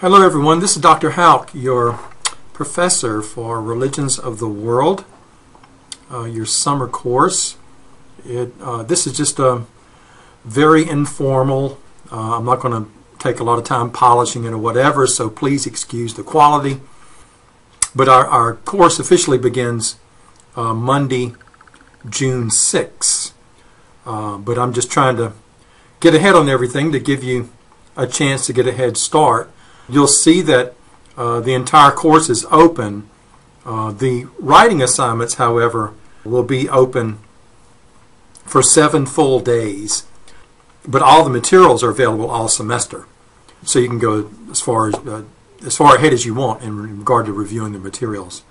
Hello everyone, this is Dr. Houck, your professor for Religions of the World, your summer course. This is just a very informal. I'm not going to take a lot of time polishing it or whatever, so please excuse the quality. But our course officially begins Monday, June 6th. But I'm just trying to get ahead on everything to give you a chance to get a head start. You'll see that the entire course is open. The writing assignments, however, will be open for 7 full days. But all the materials are available all semester. So you can go as far ahead as you want in regard to reviewing the materials.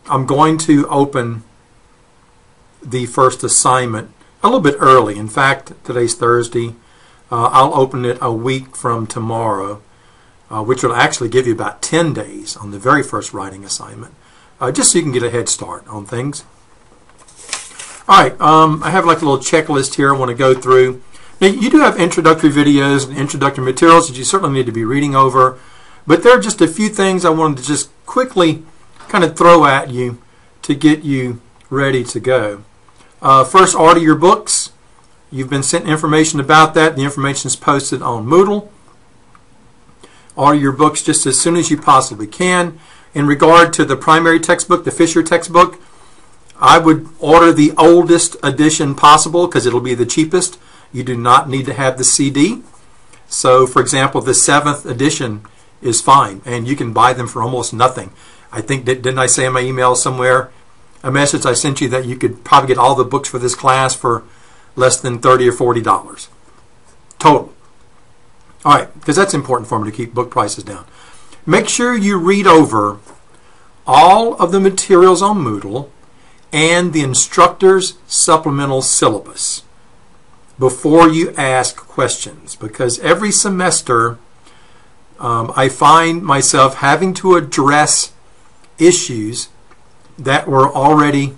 I'm going to open the first assignment a little bit early. In fact, today's Thursday. I'll open it a week from tomorrow, which will actually give you about 10 days on the very first writing assignment, just so you can get a head start on things. Alright, I have like a little checklist here I want to go through. Now, you do have introductory videos and introductory materials that you certainly need to be reading over, but there are just a few things I wanted to just quickly kind of throw at you to get you ready to go. First, order your books. You've been sent information about that. The information is posted on Moodle. Order your books just as soon as you possibly can. In regard to the primary textbook, the Fisher textbook, I would order the oldest edition possible because it'll be the cheapest. You do not need to have the CD. So, for example, the 7th edition is fine, and you can buy them for almost nothing. I think, didn't I say in my email somewhere, a message I sent you that you could probably get all the books for this class for less than $30 or $40 total. All right, because that's important for me to keep book prices down. Make sure you read over all of the materials on Moodle and the instructor's supplemental syllabus before you ask questions, because every semester I find myself having to address issues that were already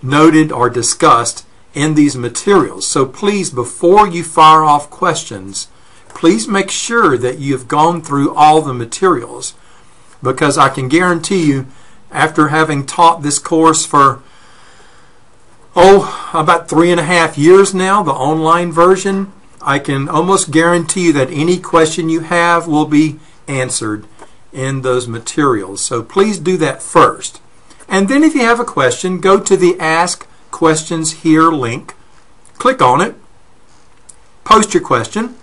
noted or discussed in these materials. So please, before you fire off questions, please make sure that you've gone through all the materials, because I can guarantee you, after having taught this course for about 3.5 years now, the online version, I can almost guarantee you that any question you have will be answered in those materials. So please do that first. And then if you have a question, go to the Ask Questions Here link, click on it, post your question,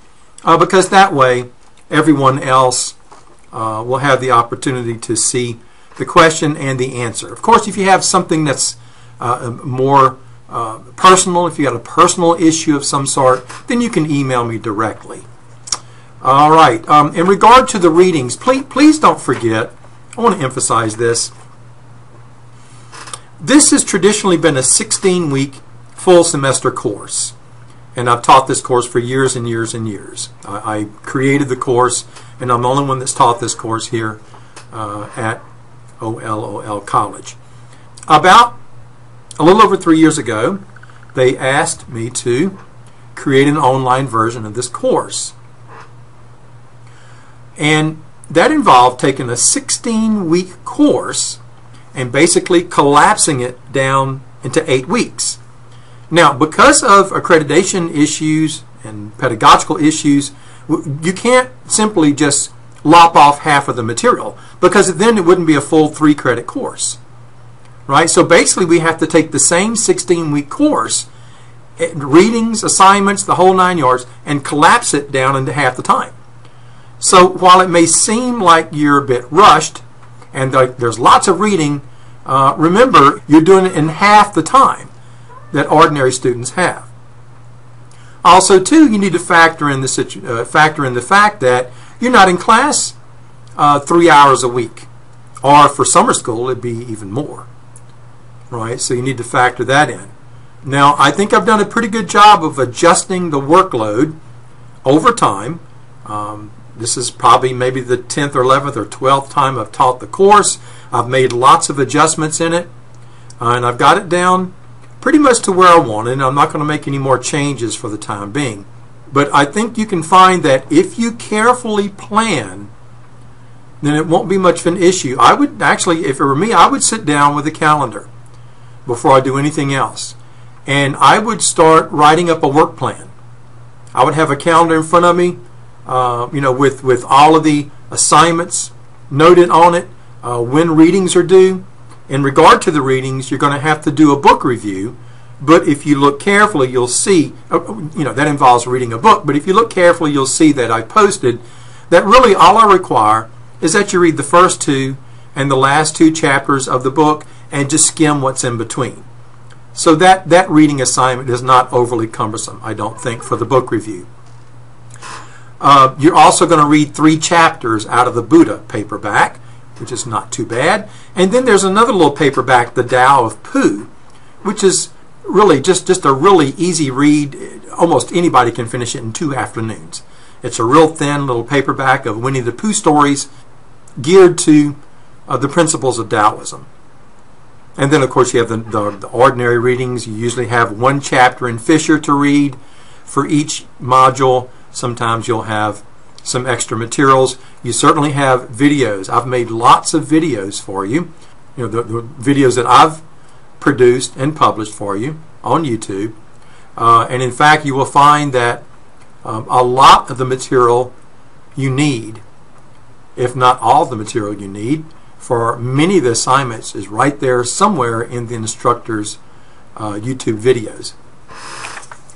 because that way everyone else will have the opportunity to see the question and the answer. Of course, if you have something that's more personal, if you got a personal issue of some sort, then you can email me directly. All right, in regard to the readings, please don't forget, I want to emphasize this. This has traditionally been a 16-week full semester course, and I've taught this course for years and years and years. I created the course, and I'm the only one that's taught this course here at OLOL College. About a little over 3 years ago, they asked me to create an online version of this course. And that involved taking a 16-week course and basically collapsing it down into 8 weeks. Now, because of accreditation issues and pedagogical issues, you can't simply just lop off half of the material, because then it wouldn't be a full 3-credit course. Right? So basically we have to take the same 16-week course, readings, assignments, the whole 9 yards, and collapse it down into half the time. So while it may seem like you're a bit rushed and there's lots of reading, remember, you're doing it in half the time that ordinary students have. Also, too, you need to factor in the fact that you're not in class 3 hours a week, or for summer school it'd be even more. Right? So you need to factor that in. Now, I think I've done a pretty good job of adjusting the workload over time. This is probably maybe the 10th or 11th or 12th time I've taught the course. I've made lots of adjustments in it, and I've got it down pretty much to where I want it, and I'm not going to make any more changes for the time being. But I think you can find that if you carefully plan, then it won't be much of an issue. I would actually, if it were me, I would sit down with a calendar before I do anything else. And I would start writing up a work plan. I would have a calendar in front of me, with all of the assignments noted on it, when readings are due. In regard to the readings, you're going to have to do a book review. But if you look carefully, you'll see, that involves reading a book. But if you look carefully, you'll see that I posted that really all I require is that you read the first 2 and the last 2 chapters of the book and just skim what's in between. So that reading assignment is not overly cumbersome, I don't think, for the book review. You're also going to read 3 chapters out of the Buddha paperback, which is not too bad. And then there's another little paperback, the Tao of Pooh, which is really just a really easy read. Almost anybody can finish it in 2 afternoons. It's a real thin little paperback of Winnie the Pooh stories geared to the principles of Taoism. And then, of course, you have the ordinary readings. You usually have 1 chapter in Fisher to read for each module. Sometimes you'll have some extra materials. You certainly have videos. I've made lots of videos for you. The videos that I've produced and published for you on YouTube. And in fact, you will find that a lot of the material you need, if not all the material you need, for many of the assignments is right there somewhere in the instructor's YouTube videos.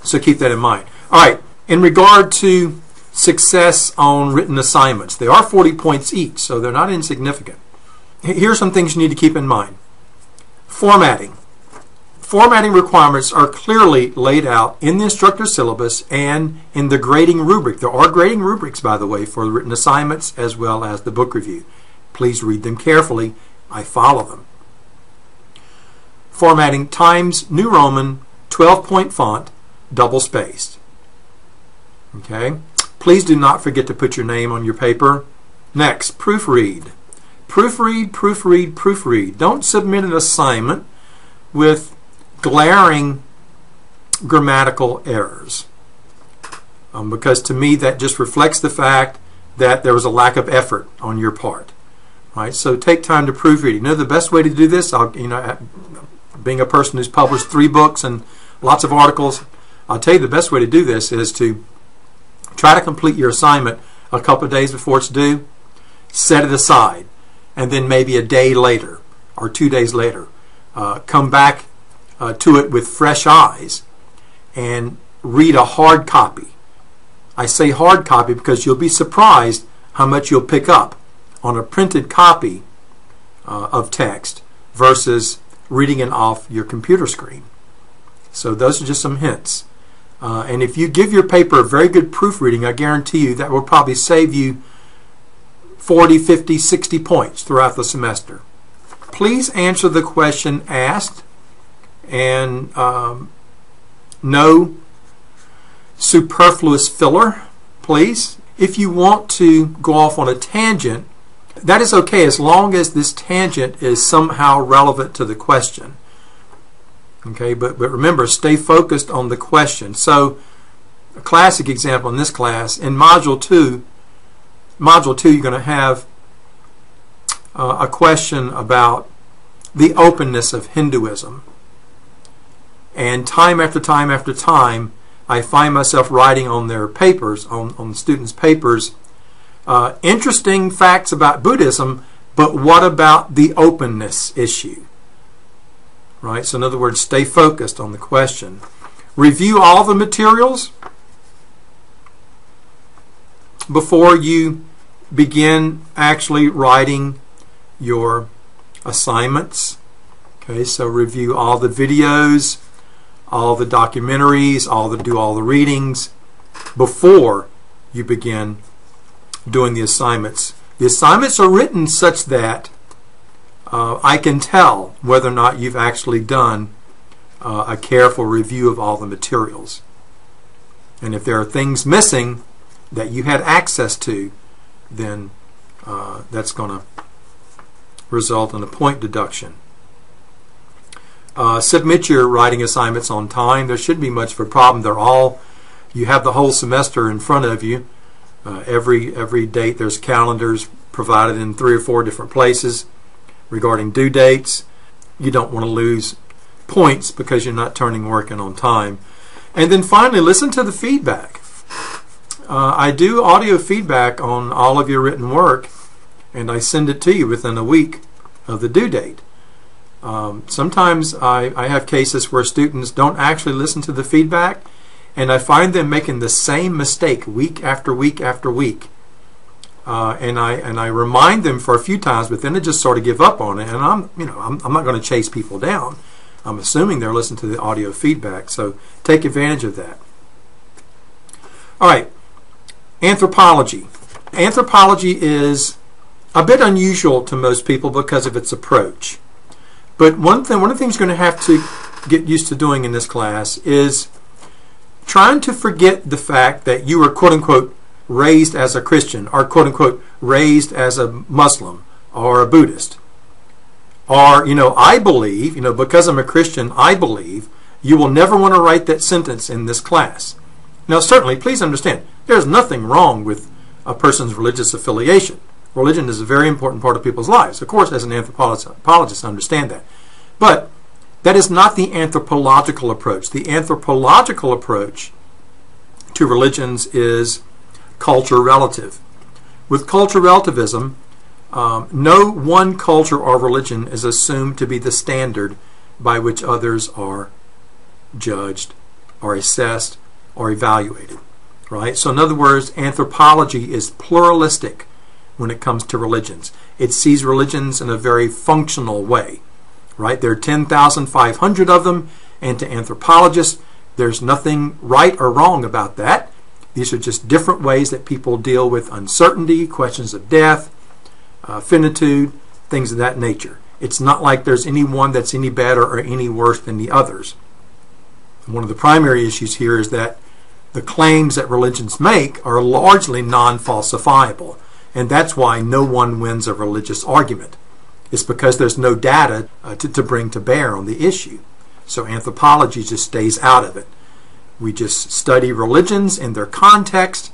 So keep that in mind. All right, in regard to success on written assignments, they are 40 points each, so they're not insignificant. Here's some things you need to keep in mind. Formatting. Formatting requirements are clearly laid out in the instructor's syllabus and in the grading rubric. There are grading rubrics, by the way, for written assignments as well as the book review. Please read them carefully. I follow them. Formatting: Times New Roman, 12-point font, double-spaced. Okay. Please do not forget to put your name on your paper. Next, proofread. Proofread, proofread, proofread. Don't submit an assignment with glaring grammatical errors, because to me that just reflects the fact that there was a lack of effort on your part. Right? So take time to proofread. The best way to do this, being a person who's published 3 books and lots of articles, I'll tell you the best way to do this is to try to complete your assignment a couple of days before it's due, set it aside, and then maybe a day later or 2 days later, come back to it with fresh eyes and read a hard copy. I say hard copy because you'll be surprised how much you'll pick up on a printed copy of text versus reading it off your computer screen. So those are just some hints. And if you give your paper a very good proofreading, I guarantee you that will probably save you 40, 50, 60 points throughout the semester. Please answer the question asked, and no superfluous filler, please. If you want to go off on a tangent, that is okay as long as this tangent is somehow relevant to the question. Okay, but remember, stay focused on the question. So a classic example in this class, in Module 2, you're going to have a question about the openness of Hinduism. And time after time after time, I find myself writing on their papers, on the students' papers, interesting facts about Buddhism, but what about the openness issue? Right? So in other words, stay focused on the question. Review all the materials before you begin actually writing your assignments. Okay, so review all the videos, all the documentaries, do all the readings before you begin doing the assignments. The assignments are written such that I can tell whether or not you've actually done a careful review of all the materials. And if there are things missing that you had access to, then that's going to result in a point deduction. Submit your writing assignments on time. There shouldn't be much of a problem. They're all You have the whole semester in front of you. Every date, there's calendars provided in 3 or 4 different places regarding due dates. You don't want to lose points because you're not turning work in on time. And then finally, listen to the feedback. I do audio feedback on all of your written work, and I send it to you within a week of the due date. Sometimes I have cases where students don't actually listen to the feedback, and I find them making the same mistake week after week after week. And I remind them for a few times, but then they just sort of give up on it. And I'm not going to chase people down. I'm assuming they're listening to the audio feedback, so take advantage of that. All right, anthropology. Anthropology is a bit unusual to most people because of its approach. But one of the things you're going to have to get used to doing in this class is trying to forget the fact that you were quote-unquote raised as a Christian, or quote-unquote raised as a Muslim or a Buddhist. Or, I believe, because I'm a Christian, I believe. You will never want to write that sentence in this class. Now, certainly, please understand, there's nothing wrong with a person's religious affiliation. Religion is a very important part of people's lives. Of course, as an anthropologist, I understand that. But that is not the anthropological approach. The anthropological approach to religions is culture relative. With culture relativism, no one culture or religion is assumed to be the standard by which others are judged or assessed or evaluated. Right? So in other words, anthropology is pluralistic when it comes to religions. It sees religions in a very functional way. Right? There are 10,500 of them, and to anthropologists, there's nothing right or wrong about that. These are just different ways that people deal with uncertainty, questions of death, finitude, things of that nature. It's not like there's any one that's any better or any worse than the others. One of the primary issues here is that the claims that religions make are largely non-falsifiable, and that's why no one wins a religious argument. It's because there's no data to bring to bear on the issue. So anthropology just stays out of it. We just study religions in their context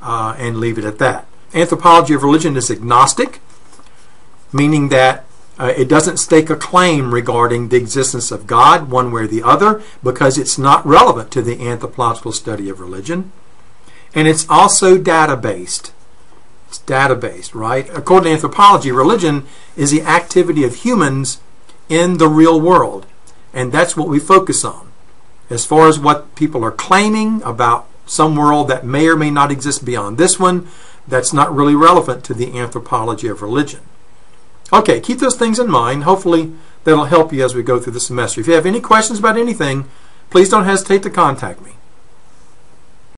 and leave it at that. Anthropology of religion is agnostic, meaning that it doesn't stake a claim regarding the existence of God one way or the other because it's not relevant to the anthropological study of religion. And it's also data-based. It's data-based, right? According to anthropology, religion is the activity of humans in the real world. And that's what we focus on. As far as what people are claiming about some world that may or may not exist beyond this one, that's not really relevant to the anthropology of religion. Okay, keep those things in mind. Hopefully that'll help you as we go through the semester. If you have any questions about anything, please don't hesitate to contact me.